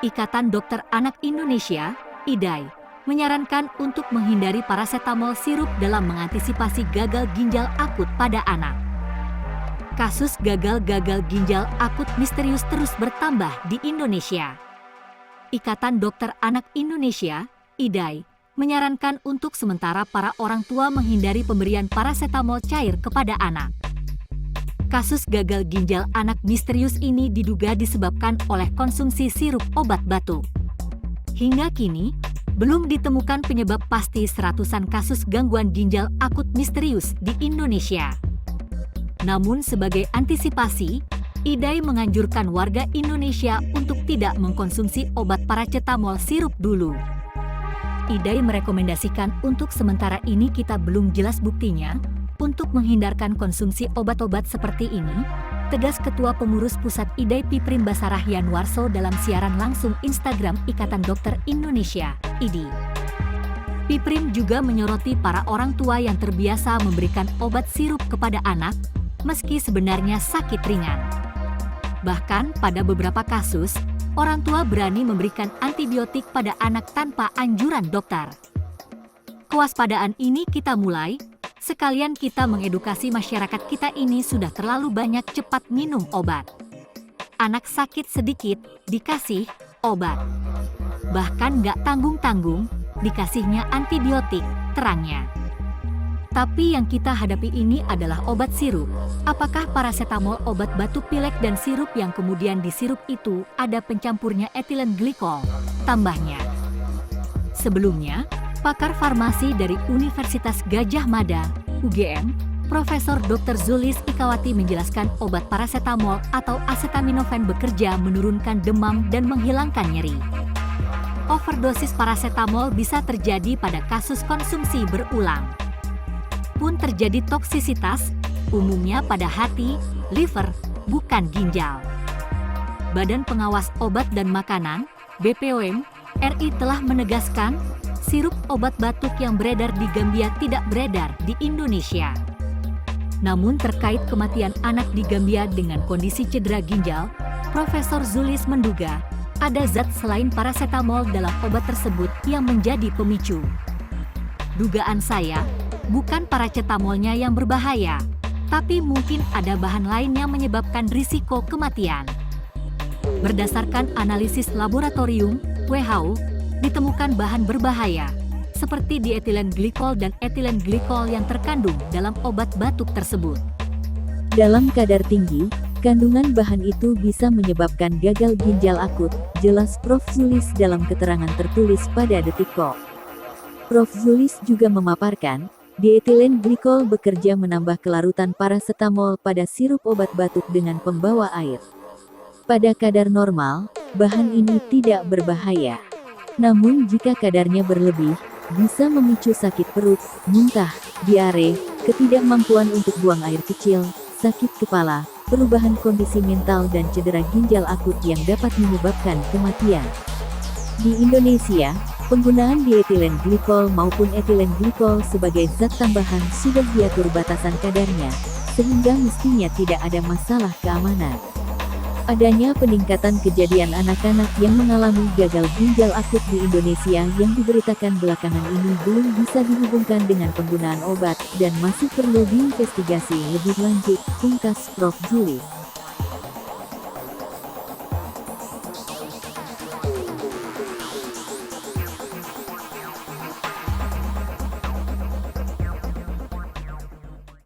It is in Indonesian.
Ikatan Dokter Anak Indonesia, IDAI, menyarankan untuk menghindari parasetamol sirup dalam mengantisipasi gagal ginjal akut pada anak. Kasus gagal ginjal akut misterius terus bertambah di Indonesia. Ikatan Dokter Anak Indonesia, IDAI, menyarankan untuk sementara para orang tua menghindari pemberian parasetamol cair kepada anak. Kasus gagal ginjal anak misterius ini diduga disebabkan oleh konsumsi sirup obat batuk. Hingga kini, belum ditemukan penyebab pasti seratusan kasus gangguan ginjal akut misterius di Indonesia. Namun sebagai antisipasi, IDAI menganjurkan warga Indonesia untuk tidak mengkonsumsi obat paracetamol sirup dulu. IDAI merekomendasikan untuk sementara ini kita belum jelas buktinya, untuk menghindarkan konsumsi obat-obat seperti ini, tegas Ketua Pengurus Pusat IDAI Piprim Basarah Yanwarso dalam siaran langsung Instagram Ikatan Dokter Indonesia, IDI. Piprim juga menyoroti para orang tua yang terbiasa memberikan obat sirup kepada anak, meski sebenarnya sakit ringan. Bahkan pada beberapa kasus, orang tua berani memberikan antibiotik pada anak tanpa anjuran dokter. Kewaspadaan ini kita mulai, sekalian kita mengedukasi masyarakat kita ini sudah terlalu banyak cepat minum obat. Anak sakit sedikit, dikasih obat. Bahkan nggak tanggung-tanggung, dikasihnya antibiotik, terangnya. Tapi yang kita hadapi ini adalah obat sirup. Apakah parasetamol, obat batuk pilek dan sirup yang kemudian disirup itu ada pencampurnya etilen glikol, tambahnya. Sebelumnya, pakar farmasi dari Universitas Gadjah Mada, UGM, Profesor Dr. Zulis Ikawati menjelaskan obat parasetamol atau acetaminophen bekerja menurunkan demam dan menghilangkan nyeri. Overdosis parasetamol bisa terjadi pada kasus konsumsi berulang. Pun terjadi toksisitas, umumnya pada hati, liver, bukan ginjal. Badan Pengawas Obat dan Makanan, BPOM, RI telah menegaskan, sirup obat batuk yang beredar di Gambia tidak beredar di Indonesia. Namun terkait kematian anak di Gambia dengan kondisi cedera ginjal, Profesor Zulis menduga ada zat selain parasetamol dalam obat tersebut yang menjadi pemicu. Dugaan saya, bukan paracetamolnya yang berbahaya, tapi mungkin ada bahan lain yang menyebabkan risiko kematian. Berdasarkan analisis laboratorium, WHO, ditemukan bahan berbahaya, seperti dietilen glikol dan etilen glikol yang terkandung dalam obat batuk tersebut. Dalam kadar tinggi, kandungan bahan itu bisa menyebabkan gagal ginjal akut, jelas Prof. Zulis dalam keterangan tertulis pada Detikko. Prof. Zulis juga memaparkan, dietilen glikol bekerja menambah kelarutan parasetamol pada sirup obat batuk dengan pembawa air. Pada kadar normal, bahan ini tidak berbahaya. Namun jika kadarnya berlebih, bisa memicu sakit perut, muntah, diare, ketidakmampuan untuk buang air kecil, sakit kepala, perubahan kondisi mental dan cedera ginjal akut yang dapat menyebabkan kematian. Di Indonesia, penggunaan dietilen glikol maupun etilen glikol sebagai zat tambahan sudah diatur batasan kadarnya, sehingga mestinya tidak ada masalah keamanan. Adanya peningkatan kejadian anak-anak yang mengalami gagal ginjal akut di Indonesia yang diberitakan belakangan ini belum bisa dihubungkan dengan penggunaan obat dan masih perlu diinvestigasi lebih lanjut, pungkas Prof. Zulis.